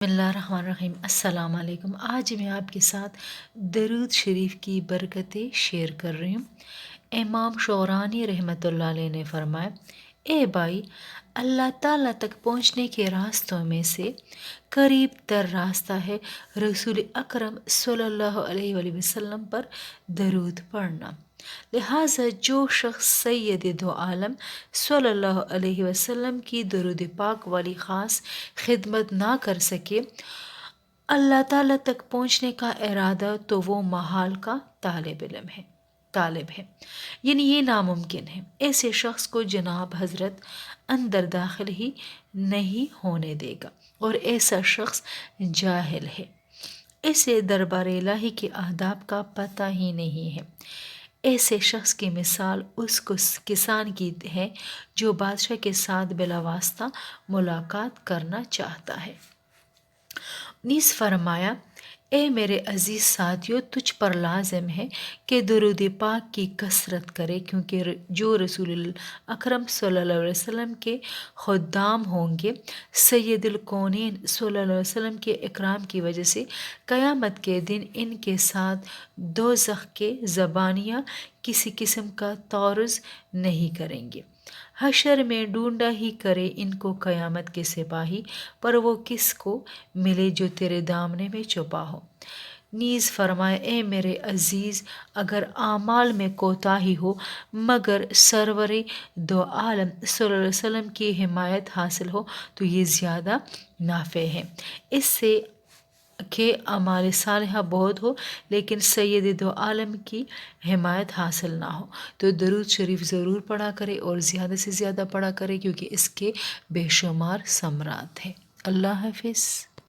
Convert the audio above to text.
بسم اللہ الرحمن الرحیم۔ السلام علیکم۔ آج میں آپ کے ساتھ درود شریف کی برکتیں شیئر کر رہی ہوں۔ امام شورانی رحمۃ اللہ علیہ نے فرمایا، اے بھائی، اللہ تعالیٰ تک پہنچنے کے راستوں میں سے قریب تر راستہ ہے رسول اکرم صلی اللہ علیہ وآلہ وسلم پر درود پڑھنا۔ لہٰذا جو شخص سید دو عالم صلی اللہ علیہ وسلم کی درود پاک والی خاص خدمت نہ کر سکے اللہ تعالیٰ تک پہنچنے کا ارادہ، تو وہ محال کا طالب ہے، یعنی یہ ناممکن ہے۔ ایسے شخص کو جناب حضرت اندر داخل ہی نہیں ہونے دے گا، اور ایسا شخص جاہل ہے، اسے دربار الہی کے آداب کا پتہ ہی نہیں ہے۔ ایسے شخص کی مثال اس کسان کی ہے جو بادشاہ کے ساتھ بلا واسطہ ملاقات کرنا چاہتا ہے۔ نیز فرمایا، اے میرے عزیز ساتھیو، تجھ پر لازم ہے کہ درود پاک کی کثرت کرے، کیونکہ جو رسول اکرم صلی اللہ علیہ وسلم کے خدام ہوں گے، سید الکونین صلی اللہ علیہ وسلم کے اکرام کی وجہ سے قیامت کے دن ان کے ساتھ دوزخ کے زبانیاں کسی قسم کا تعارض نہیں کریں گے۔ حشر میں ڈھونڈا ہی کرے ان کو قیامت کے سپاہی، پر وہ کس کو ملے جو تیرے دامنے میں چھپا ہو۔ نیز فرمائے، اے میرے عزیز، اگر اعمال میں کوتاہی ہو مگر سرور دو عالم صلی اللہ علیہ وسلم کی حمایت حاصل ہو تو یہ زیادہ نافع ہے، اس سے کہ اعمال صالحہ بہت ہو لیکن سید دو عالم کی حمایت حاصل نہ ہو۔ تو درود شریف ضرور پڑھا کرے، اور زیادہ سے زیادہ پڑھا کرے، کیونکہ اس کے بے شمار ثمرات ہیں۔ اللہ حافظ۔